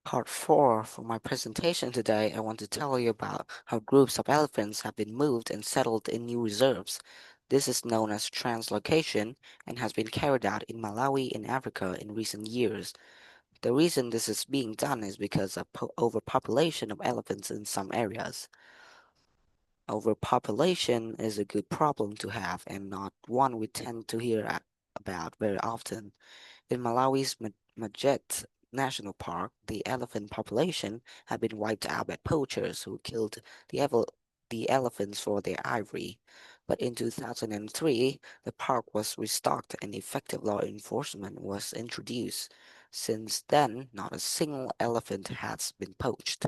Part 4 for my presentation today, I want to tell you about how groups of elephants have been moved and settled in new reserves. This is known as translocation and has been carried out in Malawi in Africa in recent years. The reason this is being done is because of overpopulation of elephants in some areas. Overpopulation is a good problem to have and not one we tend to hear about very often. In Malawi's Majet National Park, the elephant population had been wiped out by poachers who killed the, the elephants for their ivory. But in 2003, the park was restocked and effective law enforcement was introduced. Since then, not a single elephant has been poached.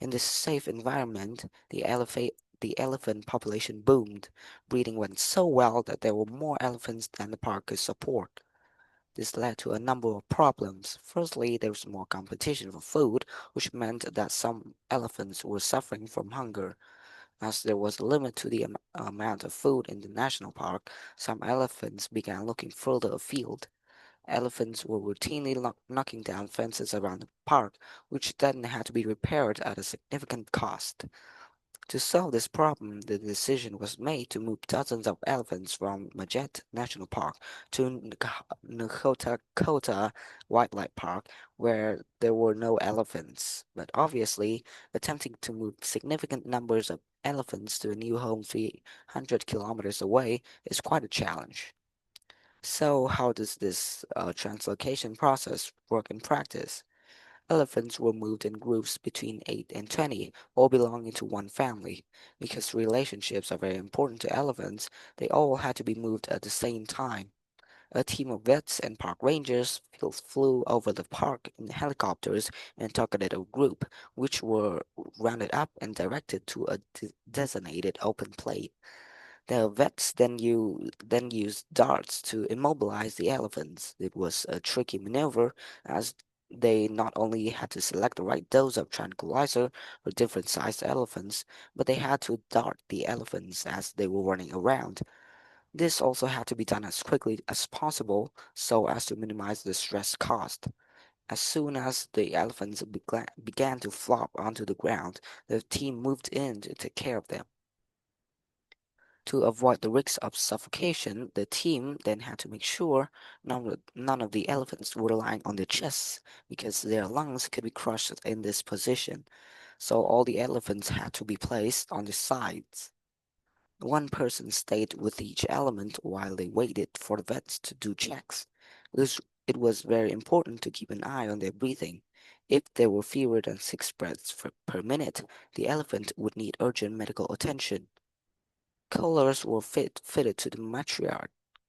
In this safe environment, the elephant population boomed. Breeding went so well that there were more elephants than the park could support. This led to a number of problems. Firstly, there was more competition for food, which meant that some elephants were suffering from hunger. As there was a limit to the amount of food in the national park, some elephants began looking further afield. Elephants were routinely knocking down fences around the park, which then had to be repaired at a significant cost. To solve this problem, the decision was made to move dozens of elephants from Majet National Park to Nkota Wildlife Park, where there were no elephants. But obviously, attempting to move significant numbers of elephants to a new home 300 kilometers away is quite a challenge. So, how does this translocation process work in practice? Elephants were moved in groups between 8 and 20, all belonging to one family. Because relationships are very important to elephants, they all had to be moved at the same time. A team of vets and park rangers flew over the park in helicopters and targeted a group, which were rounded up and directed to a designated open plate. The vets then used darts to immobilize the elephants. It was a tricky maneuver as they not only had to select the right dose of tranquilizer for different sized elephants, but they had to dart the elephants as they were running around. This also had to be done as quickly as possible so as to minimize the stress caused. As soon as the elephants began to flop onto the ground, the team moved in to take care of them. To avoid the risk of suffocation, the team then had to make sure none of the elephants were lying on their chests because their lungs could be crushed in this position. So all the elephants had to be placed on the sides. One person stayed with each element while they waited for the vets to do checks. It was very important to keep an eye on their breathing. If there were fewer than 6 breaths per minute, the elephant would need urgent medical attention. Colors were fitted to the matriarch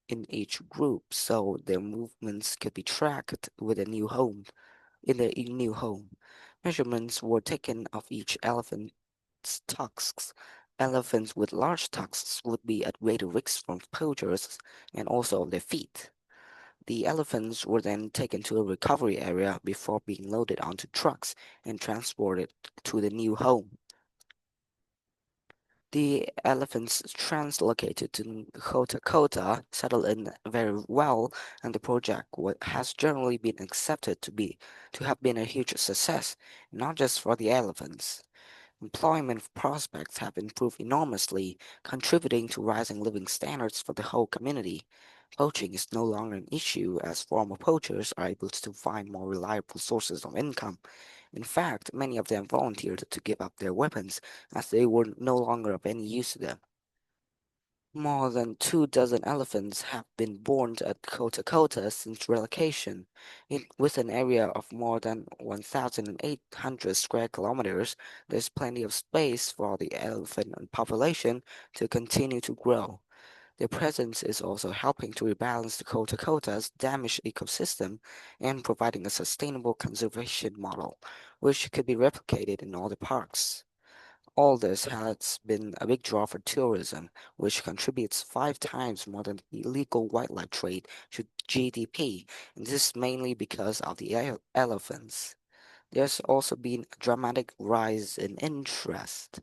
in each group so their movements could be tracked with a new home in their new home. Measurements were taken of each elephant's tusks. Elephants with large tusks would be at greater risk from poachers and also of their feet. The elephants were then taken to a recovery area before being loaded onto trucks and transported to the new home. The elephants translocated to Kota settled in very well, and the project has generally been accepted to have been a huge success, not just for the elephants. Employment prospects have improved enormously, contributing to rising living standards for the whole community. Poaching is no longer an issue as former poachers are able to find more reliable sources of income. In fact, many of them volunteered to give up their weapons as they were no longer of any use to them. More than 2 dozen elephants have been born at Kota Kota since relocation. With an area of more than 1,800 square kilometers, there's plenty of space for the elephant population to continue to grow. Their presence is also helping to rebalance the Kota Kota's damaged ecosystem and providing a sustainable conservation model, which could be replicated in all the parks. All this has been a big draw for tourism, which contributes 5 times more than the illegal wildlife trade to GDP, and this is mainly because of the elephants. There's also been a dramatic rise in interest.